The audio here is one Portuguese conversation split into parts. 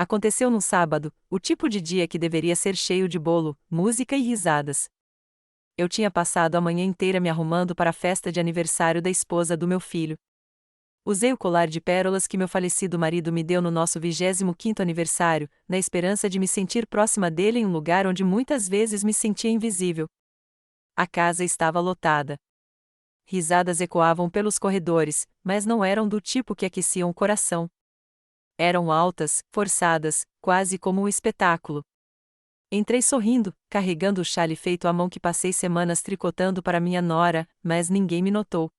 Aconteceu num sábado, o tipo de dia que deveria ser cheio de bolo, música e risadas. Eu tinha passado a manhã inteira me arrumando para a festa de aniversário da esposa do meu filho. Usei o colar de pérolas que meu falecido marido me deu no nosso 25º aniversário, na esperança de me sentir próxima dele em um lugar onde muitas vezes me sentia invisível. A casa estava lotada. Risadas ecoavam pelos corredores, mas não eram do tipo que aqueciam o coração. Eram altas, forçadas, quase como um espetáculo. Entrei sorrindo, carregando o chale feito à mão que passei semanas tricotando para minha nora, mas ninguém me notou.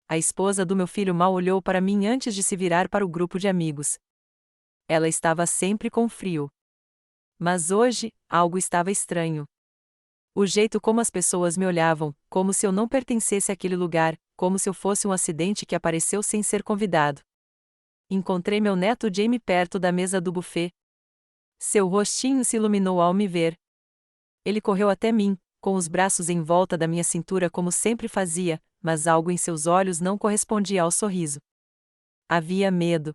A esposa do meu filho mal olhou para mim antes de se virar para o grupo de amigos. Ela estava sempre com frio. Mas hoje, algo estava estranho. O jeito como as pessoas me olhavam, como se eu não pertencesse àquele lugar, como se eu fosse um acidente que apareceu sem ser convidado. Encontrei meu neto Jamie perto da mesa do buffet. Seu rostinho se iluminou ao me ver. Ele correu até mim, com os braços em volta da minha cintura como sempre fazia, mas algo em seus olhos não correspondia ao sorriso. Havia medo.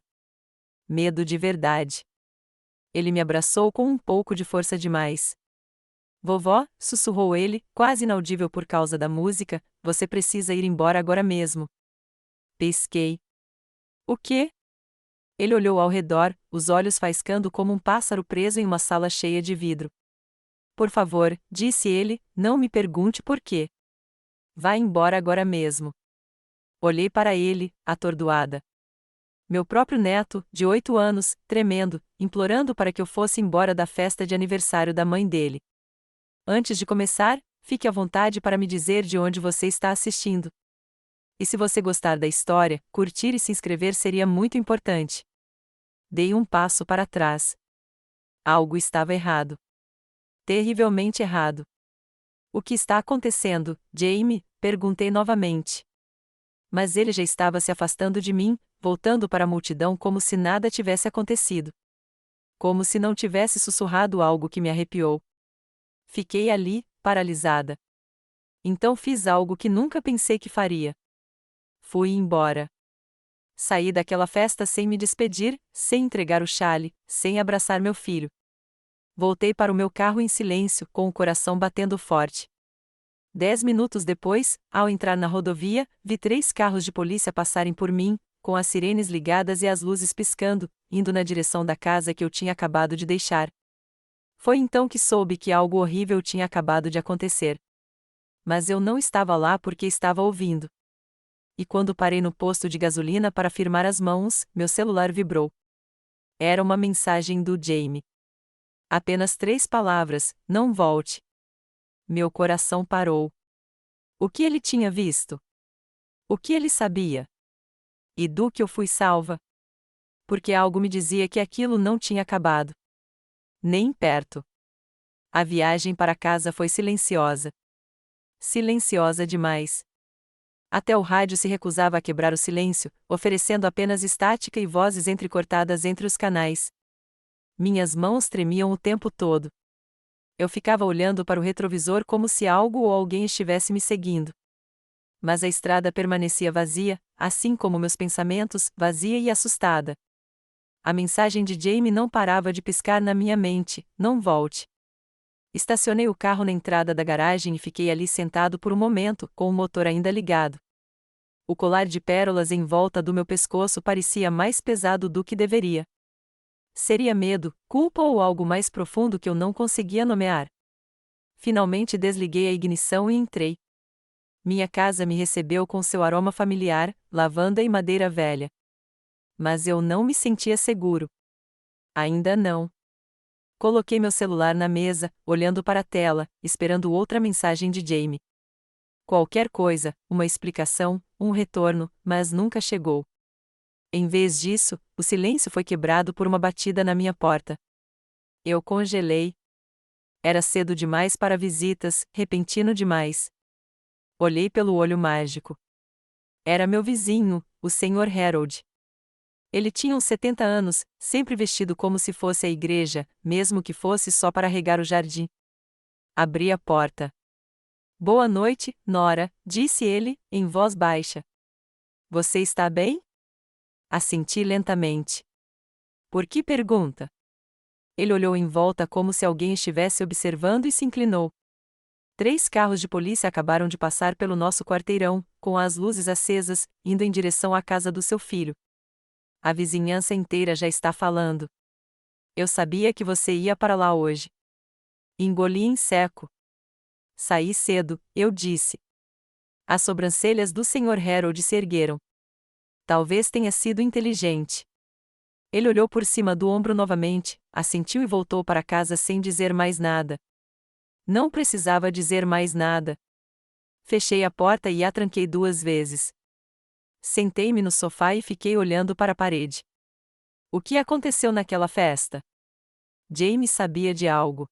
Medo de verdade. Ele me abraçou com um pouco de força demais. Vovó, sussurrou ele, quase inaudível por causa da música, você precisa ir embora agora mesmo. Pesquei. O quê? Ele olhou ao redor, os olhos faiscando como um pássaro preso em uma sala cheia de vidro. Por favor, disse ele, não me pergunte por quê. Vá embora agora mesmo. Olhei para ele, atordoada. Meu próprio neto, de 8 anos, tremendo, implorando para que eu fosse embora da festa de aniversário da mãe dele. Antes de começar, fique à vontade para me dizer de onde você está assistindo. E se você gostar da história, curtir e se inscrever seria muito importante. Dei um passo para trás. Algo estava errado. Terrivelmente errado. O que está acontecendo, Jamie? Perguntei novamente. Mas ele já estava se afastando de mim, voltando para a multidão como se nada tivesse acontecido. Como se não tivesse sussurrado algo que me arrepiou. Fiquei ali, paralisada. Então fiz algo que nunca pensei que faria. Fui embora. Saí daquela festa sem me despedir, sem entregar o chale, sem abraçar meu filho. Voltei para o meu carro em silêncio, com o coração batendo forte. 10 minutos depois, ao entrar na rodovia, vi 3 carros de polícia passarem por mim, com as sirenes ligadas e as luzes piscando, indo na direção da casa que eu tinha acabado de deixar. Foi então que soube que algo horrível tinha acabado de acontecer. Mas eu não estava lá porque estava ouvindo. E quando parei no posto de gasolina para firmar as mãos, meu celular vibrou. Era uma mensagem do Jamie. Apenas 3 palavras: não volte. Meu coração parou. O que ele tinha visto? O que ele sabia? E do que eu fui salva? Porque algo me dizia que aquilo não tinha acabado. Nem perto. A viagem para casa foi silenciosa. Silenciosa demais. Até o rádio se recusava a quebrar o silêncio, oferecendo apenas estática e vozes entrecortadas entre os canais. Minhas mãos tremiam o tempo todo. Eu ficava olhando para o retrovisor como se algo ou alguém estivesse me seguindo. Mas a estrada permanecia vazia, assim como meus pensamentos, vazia e assustada. A mensagem de Jamie não parava de piscar na minha mente: não volte. Estacionei o carro na entrada da garagem e fiquei ali sentado por um momento, com o motor ainda ligado. O colar de pérolas em volta do meu pescoço parecia mais pesado do que deveria. Seria medo, culpa ou algo mais profundo que eu não conseguia nomear? Finalmente desliguei a ignição e entrei. Minha casa me recebeu com seu aroma familiar, lavanda e madeira velha. Mas eu não me sentia seguro. Ainda não. Coloquei meu celular na mesa, olhando para a tela, esperando outra mensagem de Jamie. Qualquer coisa, uma explicação, um retorno, mas nunca chegou. Em vez disso, o silêncio foi quebrado por uma batida na minha porta. Eu congelei. Era cedo demais para visitas, repentino demais. Olhei pelo olho mágico. Era meu vizinho, o Sr. Harold. Ele tinha uns 70 anos, sempre vestido como se fosse à igreja, mesmo que fosse só para regar o jardim. Abri a porta. Boa noite, Nora, disse ele, em voz baixa. Você está bem? Assenti lentamente. Por que pergunta? Ele olhou em volta como se alguém estivesse observando e se inclinou. 3 carros de polícia acabaram de passar pelo nosso quarteirão, com as luzes acesas, indo em direção à casa do seu filho. A vizinhança inteira já está falando. Eu sabia que você ia para lá hoje. Engoli em seco. Saí cedo, eu disse. As sobrancelhas do Sr. Harold se ergueram. Talvez tenha sido inteligente. Ele olhou por cima do ombro novamente, assentiu e voltou para casa sem dizer mais nada. Não precisava dizer mais nada. Fechei a porta e a tranquei 2 vezes. Sentei-me no sofá e fiquei olhando para a parede. O que aconteceu naquela festa? Jamie sabia de algo.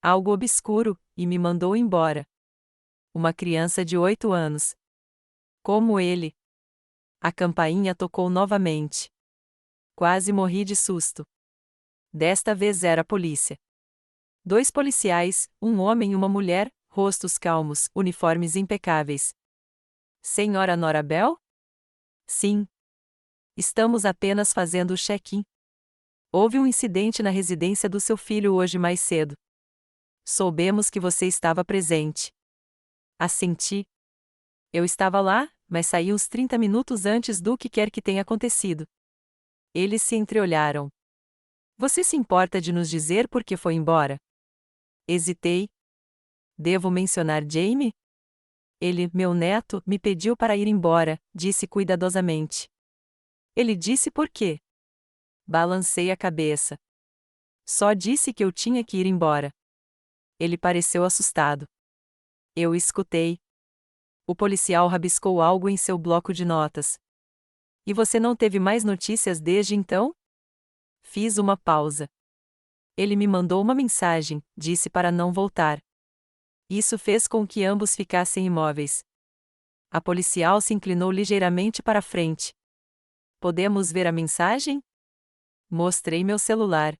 Algo obscuro, e me mandou embora. Uma criança de 8 anos. Como ele. A campainha tocou novamente. Quase morri de susto. Desta vez era a polícia. 2 policiais, um homem e uma mulher, rostos calmos, uniformes impecáveis. Senhora Nora Bell? Sim. Estamos apenas fazendo o check-in. Houve um incidente na residência do seu filho hoje mais cedo. Soubemos que você estava presente. Assenti. Eu estava lá, mas saí uns 30 minutos antes do que quer que tenha acontecido. Eles se entreolharam. Você se importa de nos dizer por que foi embora? Hesitei. Devo mencionar Jamie? Ele, meu neto, me pediu para ir embora, disse cuidadosamente. Ele disse por quê? Balancei a cabeça. Só disse que eu tinha que ir embora. Ele pareceu assustado. Eu escutei. O policial rabiscou algo em seu bloco de notas. E você não teve mais notícias desde então? Fiz uma pausa. Ele me mandou uma mensagem, disse para não voltar. Isso fez com que ambos ficassem imóveis. A policial se inclinou ligeiramente para a frente. Podemos ver a mensagem? Mostrei meu celular.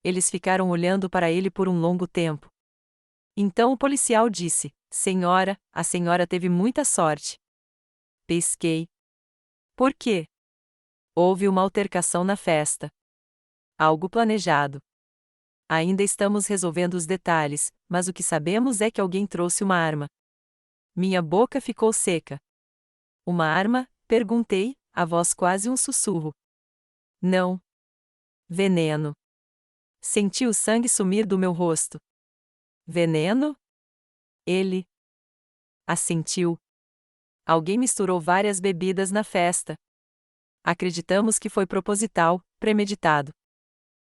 Eles ficaram olhando para ele por um longo tempo. Então o policial disse: Senhora, a senhora teve muita sorte. Pesquei. Por quê? Houve uma altercação na festa. Algo planejado. Ainda estamos resolvendo os detalhes, mas o que sabemos é que alguém trouxe uma arma. Minha boca ficou seca. Uma arma? Perguntei, a voz quase um sussurro. Não. Veneno. Senti o sangue sumir do meu rosto. Veneno? Ele assentiu. Alguém misturou várias bebidas na festa. Acreditamos que foi proposital, premeditado.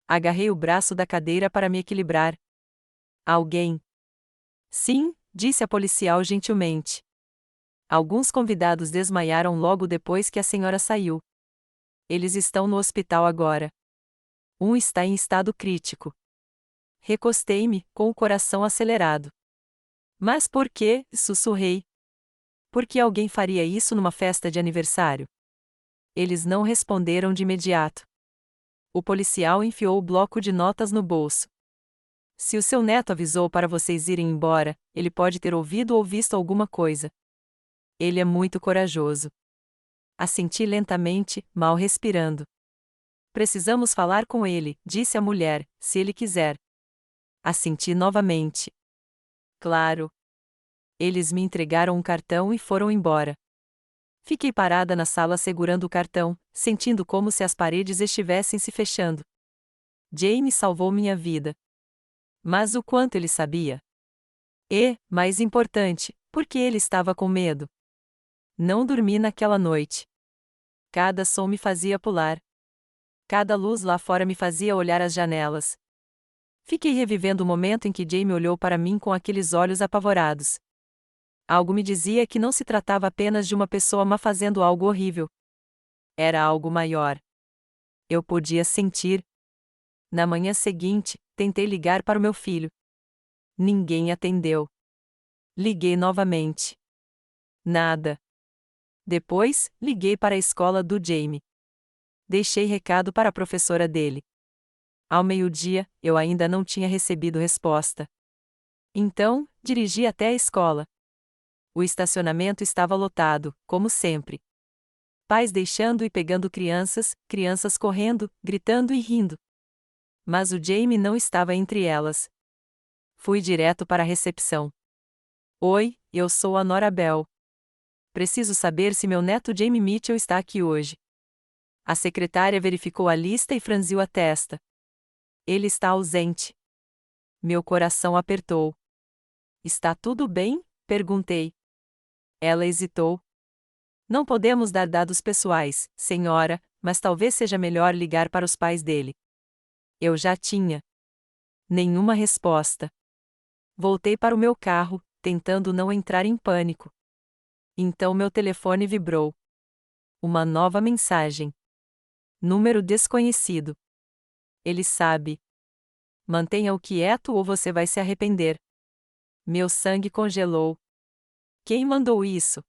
Agarrei o braço da cadeira para me equilibrar. Alguém. Sim, disse a policial gentilmente. Alguns convidados desmaiaram logo depois que a senhora saiu. Eles estão no hospital agora. Um está em estado crítico. Recostei-me, com o coração acelerado. Mas por que? Sussurrei. Por que alguém faria isso numa festa de aniversário? Eles não responderam de imediato. O policial enfiou o bloco de notas no bolso. Se o seu neto avisou para vocês irem embora, ele pode ter ouvido ou visto alguma coisa. Ele é muito corajoso. Assenti lentamente, mal respirando. Precisamos falar com ele, disse a mulher, se ele quiser. Assenti novamente. Claro. Eles me entregaram um cartão e foram embora. Fiquei parada na sala segurando o cartão, sentindo como se as paredes estivessem se fechando. Jamie salvou minha vida. Mas o quanto ele sabia? E, mais importante, por que ele estava com medo? Não dormi naquela noite. Cada som me fazia pular. Cada luz lá fora me fazia olhar as janelas. Fiquei revivendo o momento em que Jamie olhou para mim com aqueles olhos apavorados. Algo me dizia que não se tratava apenas de uma pessoa má fazendo algo horrível. Era algo maior. Eu podia sentir. Na manhã seguinte, tentei ligar para o meu filho. Ninguém atendeu. Liguei novamente. Nada. Depois, liguei para a escola do Jamie. Deixei recado para a professora dele. Ao meio-dia, eu ainda não tinha recebido resposta. Então, dirigi até a escola. O estacionamento estava lotado, como sempre. Pais deixando e pegando crianças, crianças correndo, gritando e rindo. Mas o Jamie não estava entre elas. Fui direto para a recepção. Oi, eu sou a Nora Bell. Preciso saber se meu neto Jamie Mitchell está aqui hoje. A secretária verificou a lista e franziu a testa. Ele está ausente. Meu coração apertou. Está tudo bem? Perguntei. Ela hesitou. Não podemos dar dados pessoais, senhora, mas talvez seja melhor ligar para os pais dele. Eu já tinha. Nenhuma resposta. Voltei para o meu carro, tentando não entrar em pânico. Então meu telefone vibrou. Uma nova mensagem. Número desconhecido. Ele sabe. Mantenha-o quieto ou você vai se arrepender. Meu sangue congelou. Quem mandou isso?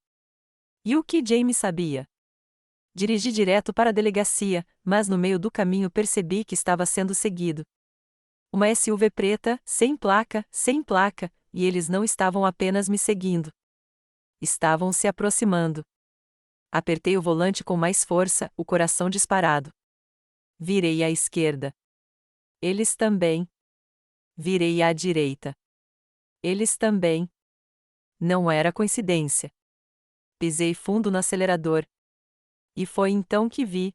E o que Jamie sabia? Dirigi direto para a delegacia, mas no meio do caminho percebi que estava sendo seguido. Uma SUV preta, sem placa, e eles não estavam apenas me seguindo. Estavam se aproximando. Apertei o volante com mais força, o coração disparado. Virei à esquerda. Eles também. Virei à direita. Eles também. Não era coincidência. Pisei fundo no acelerador. E foi então que vi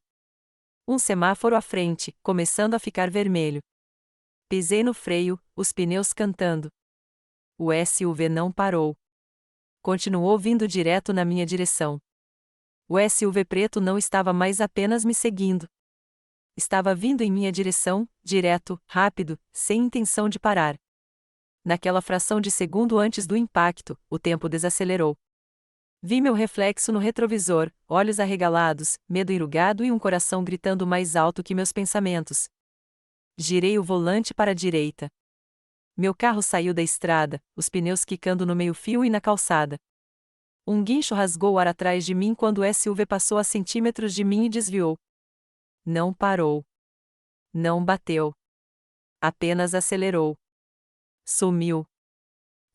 um semáforo à frente, começando a ficar vermelho. Pisei no freio, os pneus cantando. O SUV não parou. Continuou vindo direto na minha direção. O SUV preto não estava mais apenas me seguindo. Estava vindo em minha direção, direto, rápido, sem intenção de parar. Naquela fração de segundo antes do impacto, o tempo desacelerou. Vi meu reflexo no retrovisor, olhos arregalados, medo enrugado e um coração gritando mais alto que meus pensamentos. Girei o volante para a direita. Meu carro saiu da estrada, os pneus quicando no meio-fio e na calçada. Um guincho rasgou o ar atrás de mim quando o SUV passou a centímetros de mim e desviou. Não parou. Não bateu. Apenas acelerou. Sumiu.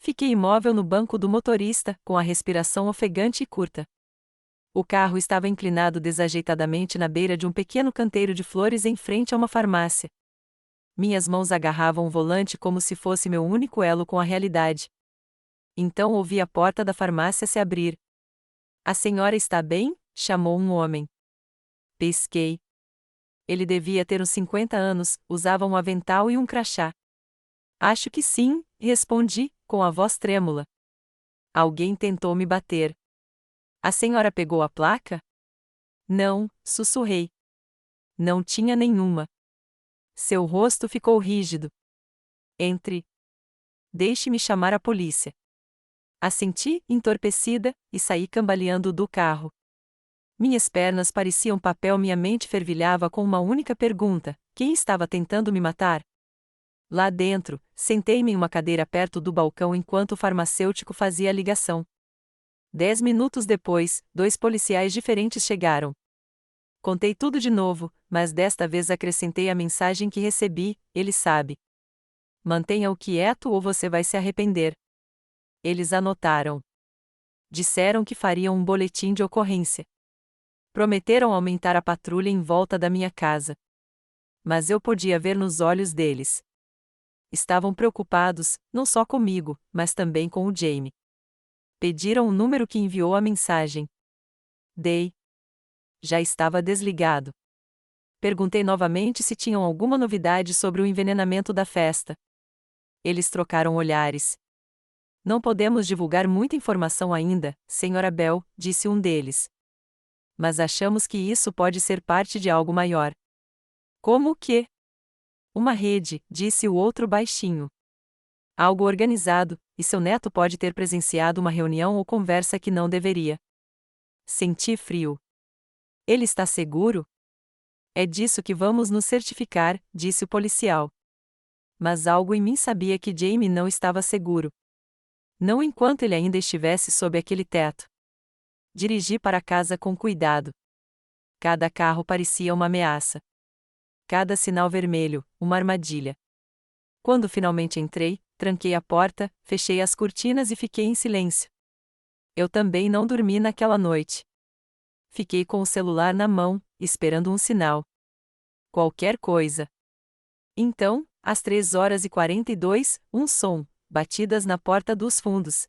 Fiquei imóvel no banco do motorista, com a respiração ofegante e curta. O carro estava inclinado desajeitadamente na beira de um pequeno canteiro de flores em frente a uma farmácia. Minhas mãos agarravam o volante como se fosse meu único elo com a realidade. Então ouvi a porta da farmácia se abrir. A senhora está bem? Chamou um homem. Pisquei. Ele devia ter uns 50 anos, usava um avental e um crachá. Acho que sim, respondi, com a voz trêmula. Alguém tentou me bater. A senhora pegou a placa? Não, sussurrei. Não tinha nenhuma. Seu rosto ficou rígido. Entre. Deixe-me chamar a polícia. Assenti, entorpecida, e saí cambaleando do carro. Minhas pernas pareciam papel, minha mente fervilhava com uma única pergunta: quem estava tentando me matar? Lá dentro, sentei-me em uma cadeira perto do balcão enquanto o farmacêutico fazia a ligação. 10 minutos depois, 2 policiais diferentes chegaram. Contei tudo de novo, mas desta vez acrescentei a mensagem que recebi: ele sabe. Mantenha-o quieto ou você vai se arrepender. Eles anotaram. Disseram que fariam um boletim de ocorrência. Prometeram aumentar a patrulha em volta da minha casa. Mas eu podia ver nos olhos deles. Estavam preocupados, não só comigo, mas também com o Jamie. Pediram o número que enviou a mensagem. Dei. Já estava desligado. Perguntei novamente se tinham alguma novidade sobre o envenenamento da festa. Eles trocaram olhares. Não podemos divulgar muita informação ainda, Sra. Bell, disse um deles. Mas achamos que isso pode ser parte de algo maior. Como o quê? Uma rede, disse o outro baixinho. Algo organizado, e seu neto pode ter presenciado uma reunião ou conversa que não deveria. Senti frio. Ele está seguro? É disso que vamos nos certificar, disse o policial. Mas algo em mim sabia que Jamie não estava seguro. Não enquanto ele ainda estivesse sob aquele teto. Dirigi para casa com cuidado. Cada carro parecia uma ameaça. Cada sinal vermelho, uma armadilha. Quando finalmente entrei, tranquei a porta, fechei as cortinas e fiquei em silêncio. Eu também não dormi naquela noite. Fiquei com o celular na mão, esperando um sinal. Qualquer coisa. Então, às 3h42, um som, batidas na porta dos fundos.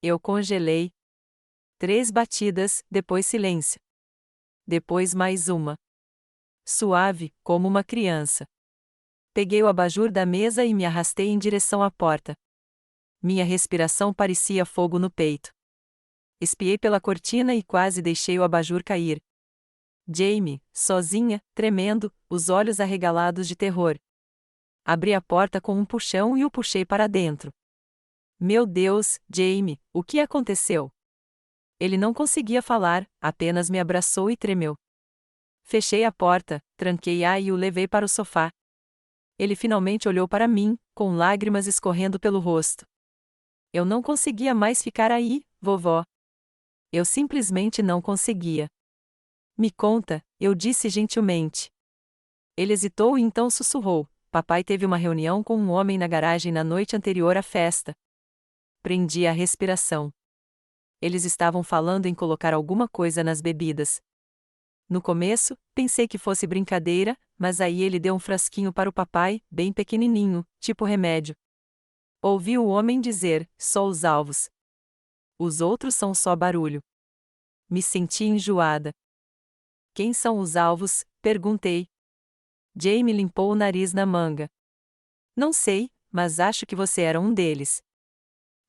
Eu congelei. 3 batidas, depois silêncio. Depois mais uma. Suave, como uma criança. Peguei o abajur da mesa e me arrastei em direção à porta. Minha respiração parecia fogo no peito. Espiei pela cortina e quase deixei o abajur cair. Jamie, sozinha, tremendo, os olhos arregalados de terror. Abri a porta com um puxão e o puxei para dentro. Meu Deus, Jamie, o que aconteceu? Ele não conseguia falar, apenas me abraçou e tremeu. Fechei a porta, tranquei-a e o levei para o sofá. Ele finalmente olhou para mim, com lágrimas escorrendo pelo rosto. Eu não conseguia mais ficar aí, vovó. Eu simplesmente não conseguia. Me conta, eu disse gentilmente. Ele hesitou e então sussurrou: papai teve uma reunião com um homem na garagem na noite anterior à festa. Prendi a respiração. Eles estavam falando em colocar alguma coisa nas bebidas. No começo, pensei que fosse brincadeira, mas aí ele deu um frasquinho para o papai, bem pequenininho, tipo remédio. Ouvi o homem dizer: só os alvos. Os outros são só barulho. Me senti enjoada. Quem são os alvos? Perguntei. Jamie limpou o nariz na manga. Não sei, mas acho que você era um deles.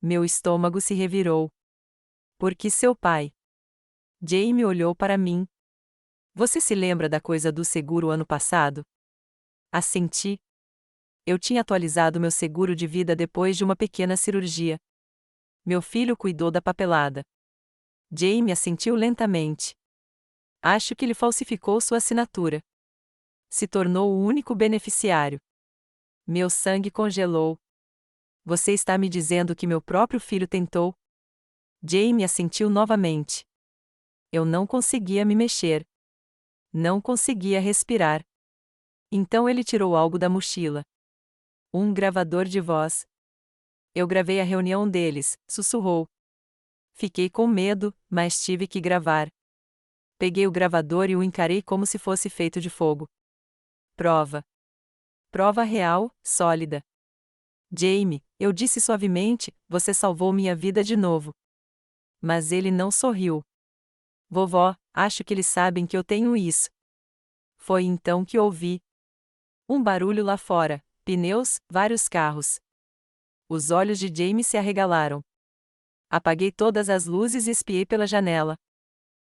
Meu estômago se revirou. Por que seu pai? Jamie olhou para mim. Você se lembra da coisa do seguro ano passado? Assenti. Eu tinha atualizado meu seguro de vida depois de uma pequena cirurgia. Meu filho cuidou da papelada. Jamie assentiu lentamente. Acho que ele falsificou sua assinatura. Se tornou o único beneficiário. Meu sangue congelou. Você está me dizendo que meu próprio filho tentou? Jamie assentiu novamente. Eu não conseguia me mexer. Não conseguia respirar. Então ele tirou algo da mochila. Um gravador de voz. Eu gravei a reunião deles, sussurrou. Fiquei com medo, mas tive que gravar. Peguei o gravador e o encarei como se fosse feito de fogo. Prova. Prova real, sólida. Jamie, eu disse suavemente, você salvou minha vida de novo. Mas ele não sorriu. Vovó, acho que eles sabem que eu tenho isso. Foi então que ouvi um barulho lá fora, pneus, vários carros. Os olhos de Jamie se arregalaram. Apaguei todas as luzes e espiei pela janela.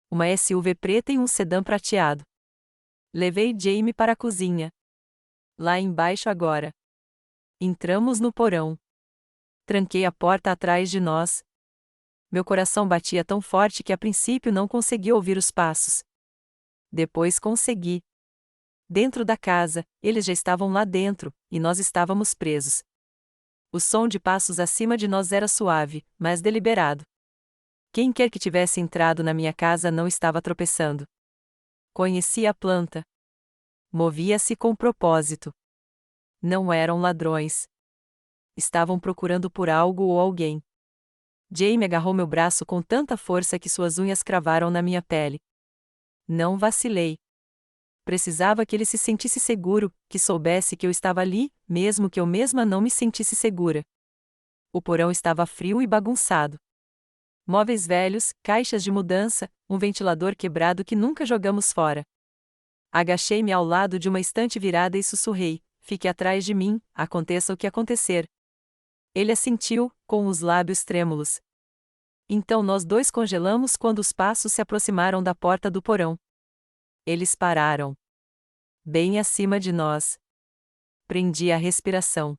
Uma SUV preta e um sedã prateado. Levei Jamie para a cozinha. Lá embaixo agora. Entramos no porão. Tranquei a porta atrás de nós. Meu coração batia tão forte que a princípio não consegui ouvir os passos. Depois consegui. Dentro da casa, eles já estavam lá dentro, e nós estávamos presos. O som de passos acima de nós era suave, mas deliberado. Quem quer que tivesse entrado na minha casa não estava tropeçando. Conhecia a planta. Movia-se com propósito. Não eram ladrões. Estavam procurando por algo ou alguém. Jamie agarrou meu braço com tanta força que suas unhas cravaram na minha pele. Não vacilei. Precisava que ele se sentisse seguro, que soubesse que eu estava ali, mesmo que eu mesma não me sentisse segura. O porão estava frio e bagunçado. Móveis velhos, caixas de mudança, um ventilador quebrado que nunca jogamos fora. Agachei-me ao lado de uma estante virada e sussurrei: fique atrás de mim, aconteça o que acontecer. Ele assentiu, com os lábios trêmulos. Então nós dois congelamos quando os passos se aproximaram da porta do porão. Eles pararam. Bem acima de nós. Prendi a respiração.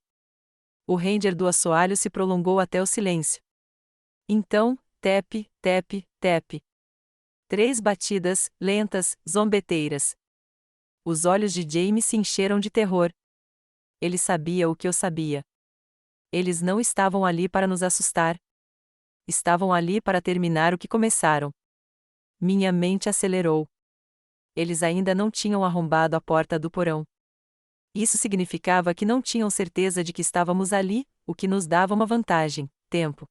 O ranger do assoalho se prolongou até o silêncio. Então, tepe, tepe, tepe. 3 batidas, lentas, zombeteiras. Os olhos de Jamie se encheram de terror. Ele sabia o que eu sabia. Eles não estavam ali para nos assustar. Estavam ali para terminar o que começaram. Minha mente acelerou. Eles ainda não tinham arrombado a porta do porão. Isso significava que não tinham certeza de que estávamos ali, o que nos dava uma vantagem: tempo.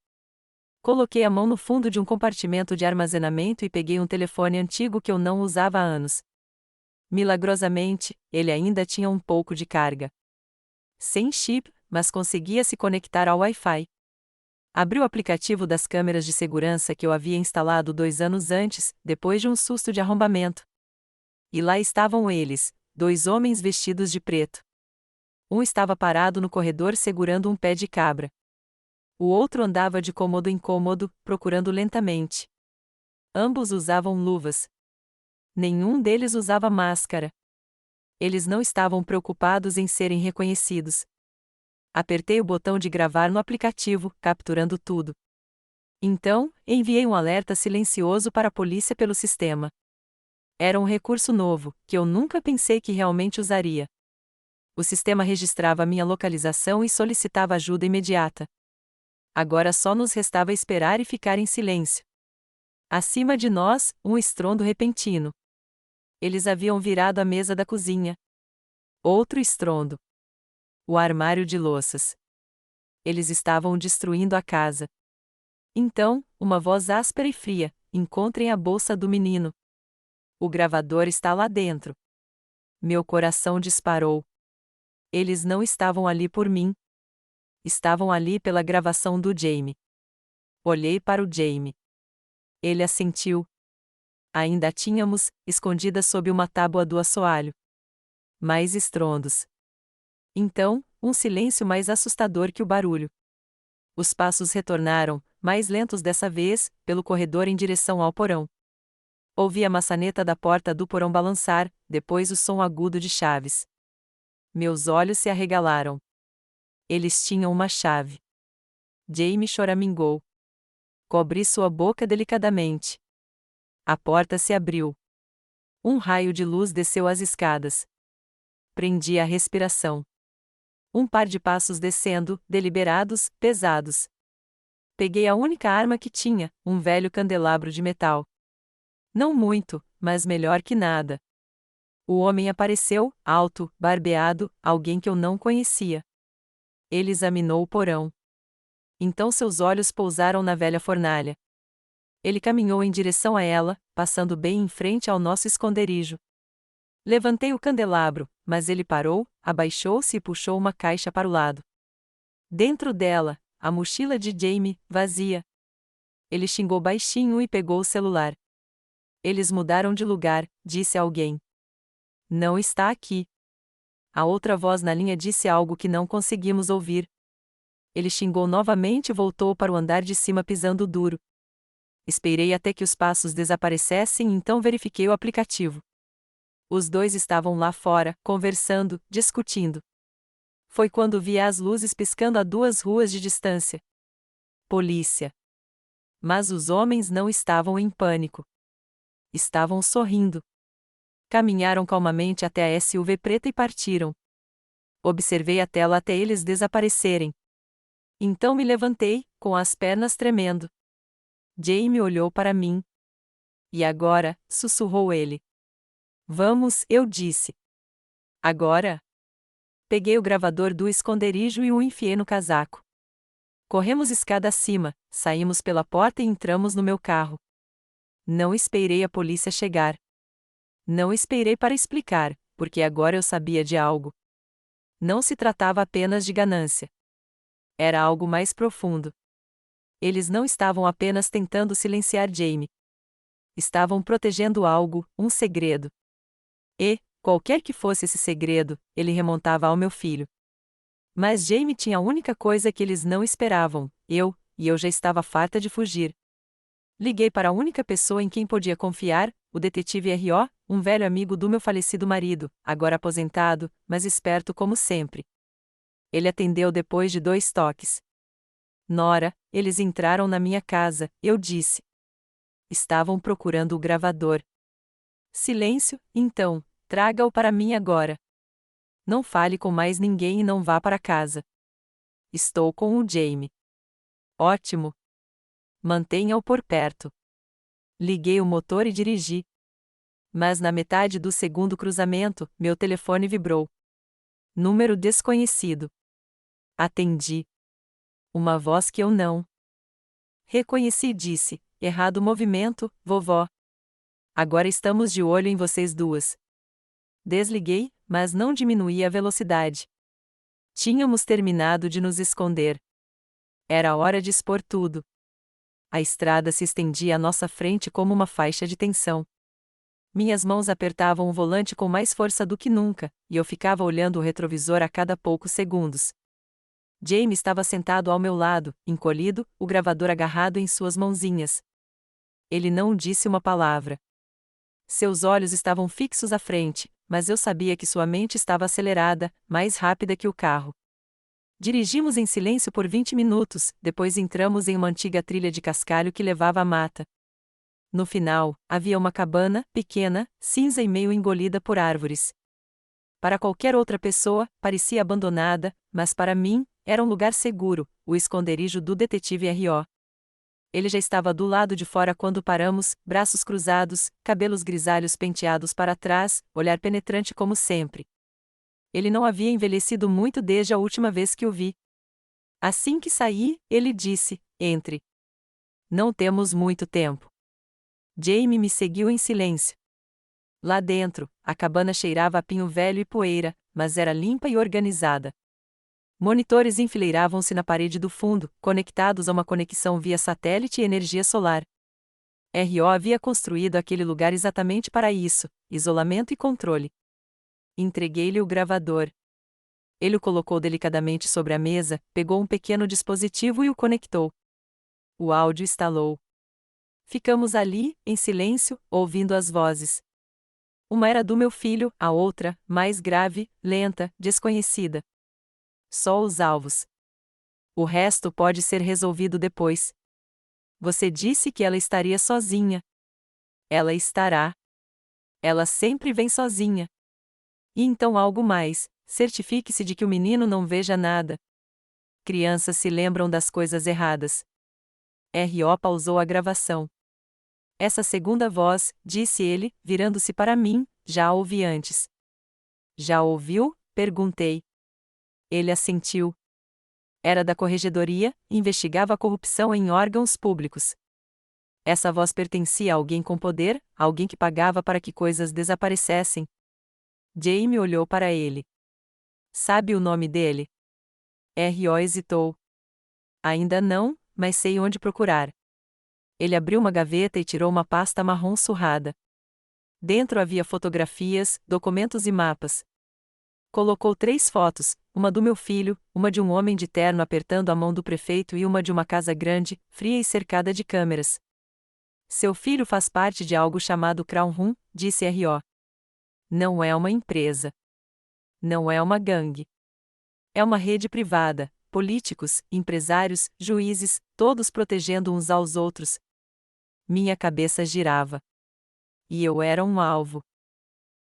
Coloquei a mão no fundo de um compartimento de armazenamento e peguei um telefone antigo que eu não usava há anos. Milagrosamente, ele ainda tinha um pouco de carga. Sem chip, mas conseguia se conectar ao Wi-Fi. Abri o aplicativo das câmeras de segurança que eu havia instalado 2 anos antes, depois de um susto de arrombamento. E lá estavam eles, 2 homens vestidos de preto. Um estava parado no corredor segurando um pé de cabra. O outro andava de cômodo em cômodo, procurando lentamente. Ambos usavam luvas. Nenhum deles usava máscara. Eles não estavam preocupados em serem reconhecidos. Apertei o botão de gravar no aplicativo, capturando tudo. Então, enviei um alerta silencioso para a polícia pelo sistema. Era um recurso novo, que eu nunca pensei que realmente usaria. O sistema registrava minha localização e solicitava ajuda imediata. Agora só nos restava esperar e ficar em silêncio. Acima de nós, um estrondo repentino. Eles haviam virado a mesa da cozinha. Outro estrondo. O armário de louças. Eles estavam destruindo a casa. Então, uma voz áspera e fria: encontrem a bolsa do menino. O gravador está lá dentro. Meu coração disparou. Eles não estavam ali por mim. Estavam ali pela gravação do Jamie. Olhei para o Jamie. Ele assentiu. Ainda a tínhamos, escondida sob uma tábua do assoalho. Mais estrondos. Então, um silêncio mais assustador que o barulho. Os passos retornaram, mais lentos dessa vez, pelo corredor em direção ao porão. Ouvi a maçaneta da porta do porão balançar, depois o som agudo de chaves. Meus olhos se arregalaram. Eles tinham uma chave. Jamie choramingou. Cobri sua boca delicadamente. A porta se abriu. Um raio de luz desceu as escadas. Prendi a respiração. Um par de passos descendo, deliberados, pesados. Peguei a única arma que tinha, um velho candelabro de metal. Não muito, mas melhor que nada. O homem apareceu, alto, barbeado, alguém que eu não conhecia. Ele examinou o porão. Então seus olhos pousaram na velha fornalha. Ele caminhou em direção a ela, passando bem em frente ao nosso esconderijo. Levantei o candelabro, mas ele parou, abaixou-se e puxou uma caixa para o lado. Dentro dela, a mochila de Jamie, vazia. Ele xingou baixinho e pegou o celular. Eles mudaram de lugar, disse alguém. Não está aqui. A outra voz na linha disse algo que não conseguimos ouvir. Ele xingou novamente e voltou para o andar de cima pisando duro. Esperei até que os passos desaparecessem e então verifiquei o aplicativo. Os dois estavam lá fora, conversando, discutindo. Foi quando vi as luzes piscando a 2 ruas de distância. Polícia. Mas os homens não estavam em pânico. Estavam sorrindo. Caminharam calmamente até a SUV preta e partiram. Observei a tela até eles desaparecerem. Então me levantei, com as pernas tremendo. Jamie olhou para mim. E agora, sussurrou ele. Vamos, eu disse. Agora? Peguei o gravador do esconderijo e o enfiei no casaco. Corremos escada acima, saímos pela porta e entramos no meu carro. Não esperei a polícia chegar. Não esperei para explicar, porque agora eu sabia de algo. Não se tratava apenas de ganância. Era algo mais profundo. Eles não estavam apenas tentando silenciar Jamie. Estavam protegendo algo, um segredo. E, qualquer que fosse esse segredo, ele remontava ao meu filho. Mas Jamie tinha a única coisa que eles não esperavam, e eu já estava farta de fugir. Liguei para a única pessoa em quem podia confiar, o detetive R.O., um velho amigo do meu falecido marido, agora aposentado, mas esperto como sempre. Ele atendeu depois de 2 toques. Nora, eles entraram na minha casa, eu disse. Estavam procurando o gravador. Silêncio, então, traga-o para mim agora. Não fale com mais ninguém e não vá para casa. Estou com o Jamie. Ótimo. Mantenha-o por perto. Liguei o motor e dirigi. Mas na metade do segundo cruzamento, meu telefone vibrou. Número desconhecido. Atendi. Uma voz que eu não reconheci disse: errado movimento, vovó. Agora estamos de olho em vocês duas. Desliguei, mas não diminuí a velocidade. Tínhamos terminado de nos esconder. Era hora de expor tudo. A estrada se estendia à nossa frente como uma faixa de tensão. Minhas mãos apertavam o volante com mais força do que nunca, e eu ficava olhando o retrovisor a cada poucos segundos. Jamie estava sentado ao meu lado, encolhido, o gravador agarrado em suas mãozinhas. Ele não disse uma palavra. Seus olhos estavam fixos à frente, mas eu sabia que sua mente estava acelerada, mais rápida que o carro. Dirigimos em silêncio por 20 minutos, depois entramos em uma antiga trilha de cascalho que levava à mata. No final, havia uma cabana, pequena, cinza e meio engolida por árvores. Para qualquer outra pessoa, parecia abandonada, mas para mim, era um lugar seguro, o esconderijo do detetive R.O. Ele já estava do lado de fora quando paramos, braços cruzados, cabelos grisalhos penteados para trás, olhar penetrante como sempre. Ele não havia envelhecido muito desde a última vez que o vi. Assim que saí, ele disse: "Entre. Não temos muito tempo." Jamie me seguiu em silêncio. Lá dentro, a cabana cheirava a pinho velho e poeira, mas era limpa e organizada. Monitores enfileiravam-se na parede do fundo, conectados a uma conexão via satélite e energia solar. R.O. havia construído aquele lugar exatamente para isso: isolamento e controle. Entreguei-lhe o gravador. Ele o colocou delicadamente sobre a mesa, pegou um pequeno dispositivo e o conectou. O áudio estalou. Ficamos ali, em silêncio, ouvindo as vozes. Uma era do meu filho, a outra, mais grave, lenta, desconhecida. Só os alvos. O resto pode ser resolvido depois. Você disse que ela estaria sozinha. Ela estará. Ela sempre vem sozinha. E então algo mais: certifique-se de que o menino não veja nada. Crianças se lembram das coisas erradas. R.O. pausou a gravação. Essa segunda voz, disse ele, virando-se para mim, já a ouvi antes. Já ouviu? Perguntei. Ele assentiu. Era da corregedoria, investigava a corrupção em órgãos públicos. Essa voz pertencia a alguém com poder, alguém que pagava para que coisas desaparecessem. Jamie olhou para ele. Sabe o nome dele? R.O. hesitou. Ainda não, mas sei onde procurar. Ele abriu uma gaveta e tirou uma pasta marrom surrada. Dentro havia fotografias, documentos e mapas. Colocou 3 fotos, uma do meu filho, uma de um homem de terno apertando a mão do prefeito e uma de uma casa grande, fria e cercada de câmeras. Seu filho faz parte de algo chamado Crown Room, disse R.O. Não é uma empresa. Não é uma gangue. É uma rede privada, políticos, empresários, juízes, todos protegendo uns aos outros. Minha cabeça girava. E eu era um alvo.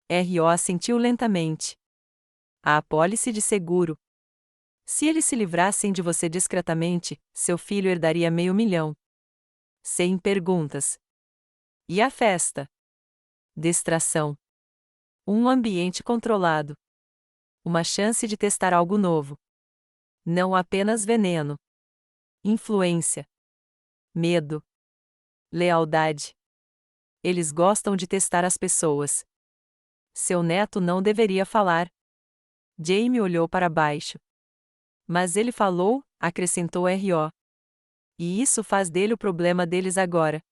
R.O. assentiu lentamente. A apólice de seguro. Se eles se livrassem de você discretamente, seu filho herdaria $500.000. Sem perguntas. E a festa? Distração. Um ambiente controlado. Uma chance de testar algo novo. Não apenas veneno. Influência. Medo. Lealdade. Eles gostam de testar as pessoas. Seu neto não deveria falar. Jamie olhou para baixo. Mas ele falou, acrescentou R.O. E isso faz dele o problema deles agora.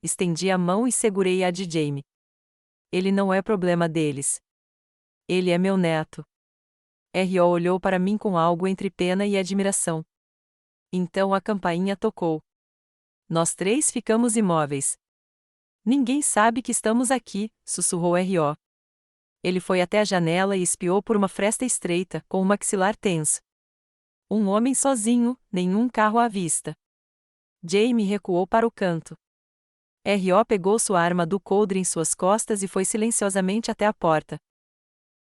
Estendi a mão e segurei a de Jamie. Ele não é problema deles. Ele é meu neto. R.O. olhou para mim com algo entre pena e admiração. Então a campainha tocou. Nós 3 ficamos imóveis. Ninguém sabe que estamos aqui, sussurrou R.O. Ele foi até a janela e espiou por uma fresta estreita, com o maxilar tenso. Um homem sozinho, nenhum carro à vista. Jamie recuou para o canto. R.O. pegou sua arma do coldre em suas costas e foi silenciosamente até a porta.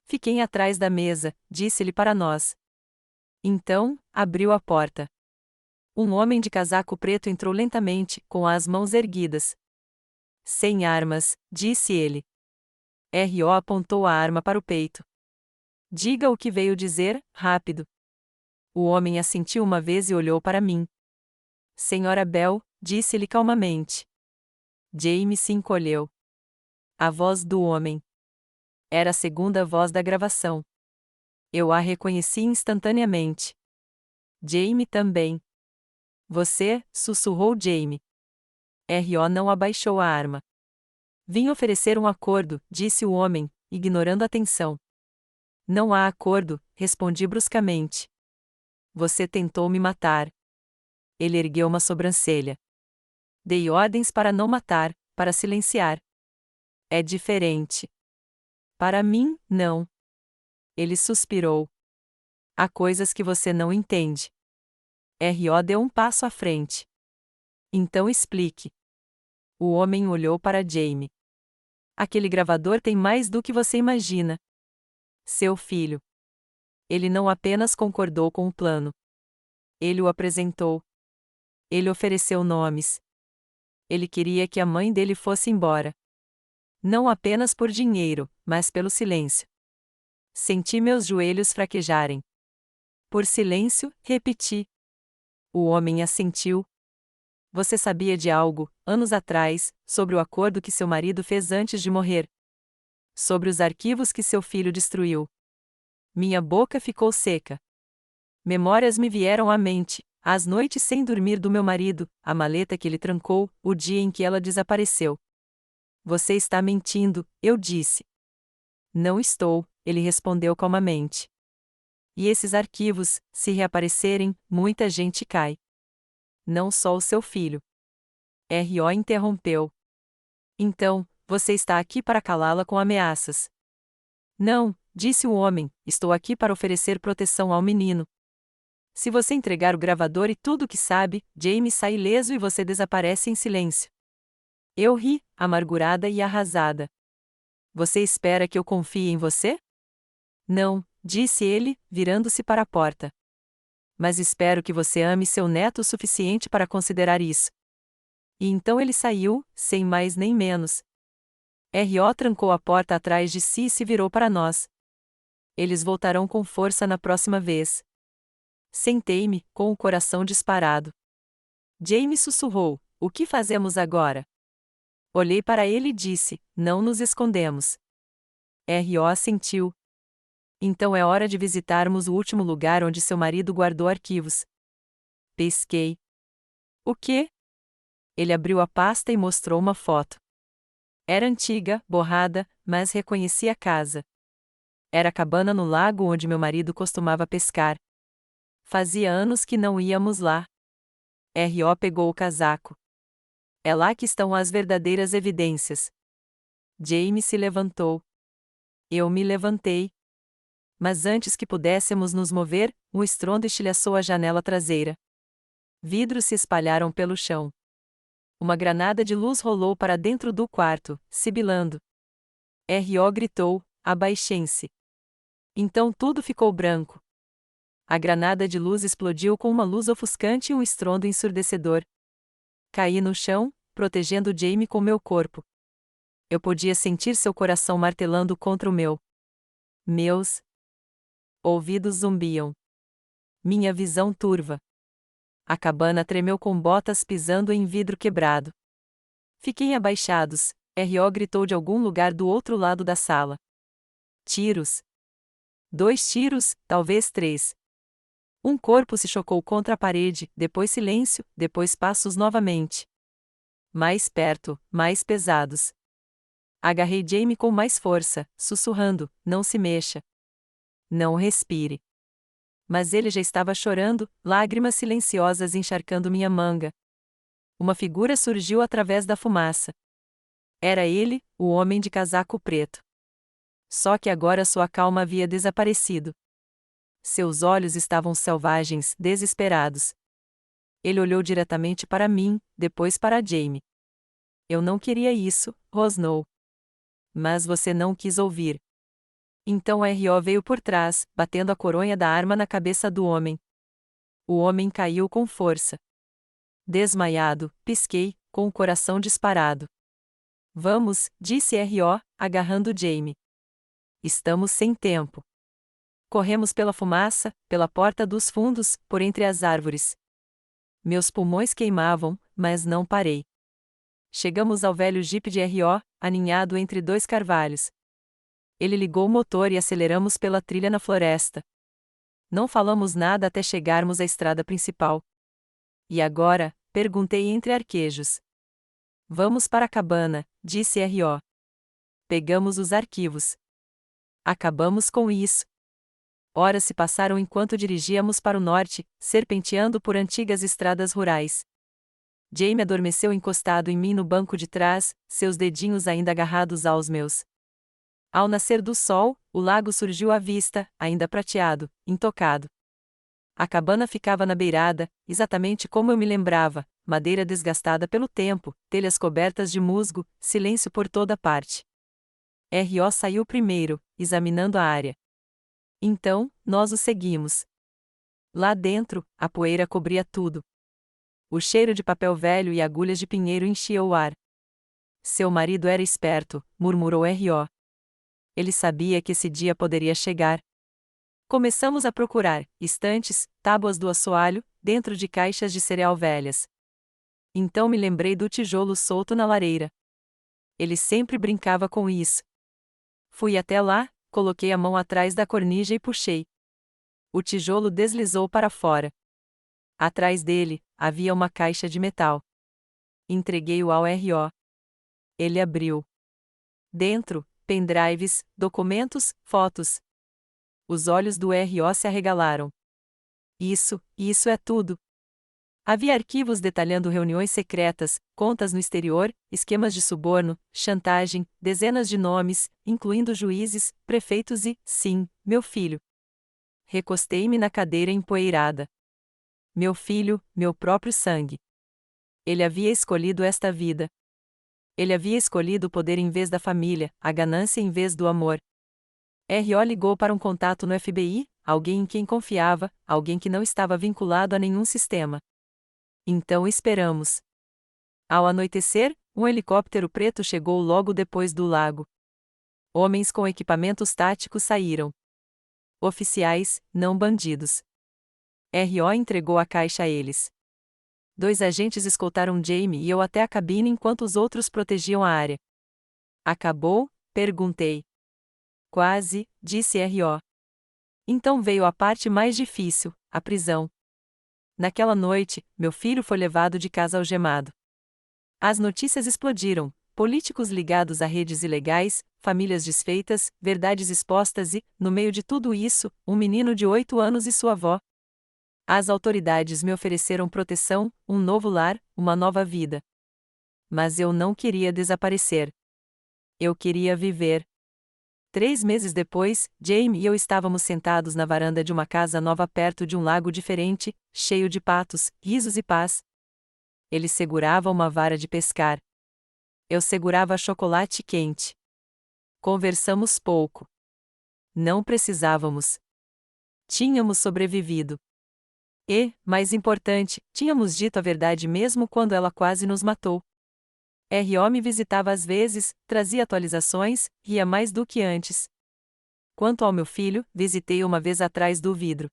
Fiquem atrás da mesa, disse-lhe para nós. Então, abriu a porta. Um homem de casaco preto entrou lentamente, com as mãos erguidas. Sem armas, disse ele. R.O. apontou a arma para o peito. Diga o que veio dizer, rápido. O homem assentiu uma vez e olhou para mim. Senhora Bell, disse-lhe calmamente. Jamie se encolheu. A voz do homem. Era a segunda voz da gravação. Eu a reconheci instantaneamente. Jamie também. Você, sussurrou Jamie. R.O. não abaixou a arma. Vim oferecer um acordo, disse o homem, ignorando a tensão. Não há acordo, respondi bruscamente. Você tentou me matar. Ele ergueu uma sobrancelha. Dei ordens para não matar, para silenciar. É diferente. Para mim, não. Ele suspirou. Há coisas que você não entende. R.O. deu um passo à frente. Então explique. O homem olhou para Jamie. Aquele gravador tem mais do que você imagina. Seu filho. Ele não apenas concordou com o plano. Ele o apresentou. Ele ofereceu nomes. Ele queria que a mãe dele fosse embora. Não apenas por dinheiro, mas pelo silêncio. Senti meus joelhos fraquejarem. Por silêncio, repeti. O homem assentiu. Você sabia de algo, anos atrás, sobre o acordo que seu marido fez antes de morrer? Sobre os arquivos que seu filho destruiu. Minha boca ficou seca. Memórias me vieram à mente, as noites sem dormir do meu marido, a maleta que ele trancou, o dia em que ela desapareceu. Você está mentindo, eu disse. Não estou, ele respondeu calmamente. E esses arquivos, se reaparecerem, muita gente cai. Não só o seu filho. R.O. interrompeu. Então, você está aqui para calá-la com ameaças. Não, disse o homem, estou aqui para oferecer proteção ao menino. Se você entregar o gravador e tudo o que sabe, Jamie sai ileso e você desaparece em silêncio. Eu ri, amargurada e arrasada. Você espera que eu confie em você? Não, disse ele, virando-se para a porta. Mas espero que você ame seu neto o suficiente para considerar isso. E então ele saiu, sem mais nem menos. R.O. trancou a porta atrás de si e se virou para nós. Eles voltarão com força na próxima vez. Sentei-me, com o coração disparado. Jamie sussurrou, o que fazemos agora? Olhei para ele e disse, não nos escondemos. R.O. assentiu. Então é hora de visitarmos o último lugar onde seu marido guardou arquivos. Pesquei. O quê? Ele abriu a pasta e mostrou uma foto. Era antiga, borrada, mas reconheci a casa. Era a cabana no lago onde meu marido costumava pescar. Fazia anos que não íamos lá. R.O. pegou o casaco. É lá que estão as verdadeiras evidências. Jamie se levantou. Eu me levantei. Mas antes que pudéssemos nos mover, um estrondo estilhaçou a janela traseira. Vidros se espalharam pelo chão. Uma granada de luz rolou para dentro do quarto, sibilando. R.O. gritou, abaixem-se. Então tudo ficou branco. A granada de luz explodiu com uma luz ofuscante e um estrondo ensurdecedor. Caí no chão, protegendo Jamie com meu corpo. Eu podia sentir seu coração martelando contra o meu. Meus ouvidos zumbiam. Minha visão turva. A cabana tremeu com botas pisando em vidro quebrado. Fiquei abaixados, R.O. gritou de algum lugar do outro lado da sala. Tiros. 2 tiros, talvez 3. Um corpo se chocou contra a parede, depois silêncio, depois passos novamente. Mais perto, mais pesados. Agarrei Jamie com mais força, sussurrando, não se mexa. Não respire. Mas ele já estava chorando, lágrimas silenciosas encharcando minha manga. Uma figura surgiu através da fumaça. Era ele, o homem de casaco preto. Só que agora sua calma havia desaparecido. Seus olhos estavam selvagens, desesperados. Ele olhou diretamente para mim, depois para Jamie. Eu não queria isso, rosnou. Mas você não quis ouvir. Então R.O. veio por trás, batendo a coronha da arma na cabeça do homem. O homem caiu com força. Desmaiado, pisquei, com o coração disparado. Vamos, disse R.O., agarrando Jamie. Estamos sem tempo. Corremos pela fumaça, pela porta dos fundos, por entre as árvores. Meus pulmões queimavam, mas não parei. Chegamos ao velho jipe de R.O., aninhado entre 2 carvalhos. Ele ligou o motor e aceleramos pela trilha na floresta. Não falamos nada até chegarmos à estrada principal. E agora? Perguntei entre arquejos. Vamos para a cabana, disse R.O. Pegamos os arquivos. Acabamos com isso. Horas se passaram enquanto dirigíamos para o norte, serpenteando por antigas estradas rurais. Jamie adormeceu encostado em mim no banco de trás, seus dedinhos ainda agarrados aos meus. Ao nascer do sol, o lago surgiu à vista, ainda prateado, intocado. A cabana ficava na beirada, exatamente como eu me lembrava, madeira desgastada pelo tempo, telhas cobertas de musgo, silêncio por toda parte. R.O. saiu primeiro, examinando a área. Então, nós o seguimos. Lá dentro, a poeira cobria tudo. O cheiro de papel velho e agulhas de pinheiro enchia o ar. Seu marido era esperto, murmurou R.O. Ele sabia que esse dia poderia chegar. Começamos a procurar estantes, tábuas do assoalho, dentro de caixas de cereal velhas. Então me lembrei do tijolo solto na lareira. Ele sempre brincava com isso. Fui até lá, coloquei a mão atrás da cornija e puxei. O tijolo deslizou para fora. Atrás dele, havia uma caixa de metal. Entreguei-o ao R.O. Ele abriu. Dentro, pendrives, documentos, fotos. Os olhos do R.O. se arregalaram. Isso é tudo. Havia arquivos detalhando reuniões secretas, contas no exterior, esquemas de suborno, chantagem, dezenas de nomes, incluindo juízes, prefeitos e, sim, meu filho. Recostei-me na cadeira empoeirada. Meu filho, meu próprio sangue. Ele havia escolhido esta vida. Ele havia escolhido o poder em vez da família, a ganância em vez do amor. R.O. ligou para um contato no FBI, alguém em quem confiava, alguém que não estava vinculado a nenhum sistema. Então esperamos. Ao anoitecer, um helicóptero preto chegou logo depois do lago. Homens com equipamentos táticos saíram. Oficiais, não bandidos. R.O. entregou a caixa a eles. 2 agentes escoltaram Jamie e eu até a cabine enquanto os outros protegiam a área. Acabou? Perguntei. Quase, disse R.O. Então veio a parte mais difícil, a prisão. Naquela noite, meu filho foi levado de casa algemado. As notícias explodiram, políticos ligados a redes ilegais, famílias desfeitas, verdades expostas e, no meio de tudo isso, um menino de 8 anos e sua avó. As autoridades me ofereceram proteção, um novo lar, uma nova vida. Mas eu não queria desaparecer. Eu queria viver. 3 meses depois, Jamie e eu estávamos sentados na varanda de uma casa nova perto de um lago diferente, cheio de patos, risos e paz. Ele segurava uma vara de pescar. Eu segurava chocolate quente. Conversamos pouco. Não precisávamos. Tínhamos sobrevivido. E, mais importante, tínhamos dito a verdade mesmo quando ela quase nos matou. R.O. me visitava às vezes, trazia atualizações, ria mais do que antes. Quanto ao meu filho, visitei uma vez atrás do vidro.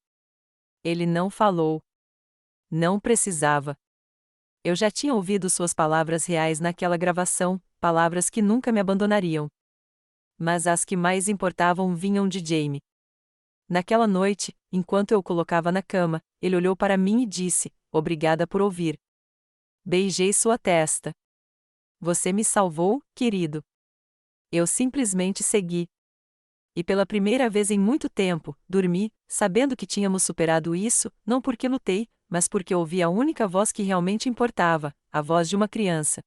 Ele não falou. Não precisava. Eu já tinha ouvido suas palavras reais naquela gravação, palavras que nunca me abandonariam. Mas as que mais importavam vinham de Jamie. Naquela noite, enquanto eu o colocava na cama, ele olhou para mim e disse: "Obrigada por ouvir." Beijei sua testa. "Você me salvou, querido." Eu simplesmente segui. E pela primeira vez em muito tempo, dormi, sabendo que tínhamos superado isso, não porque lutei, mas porque ouvi a única voz que realmente importava, a voz de uma criança.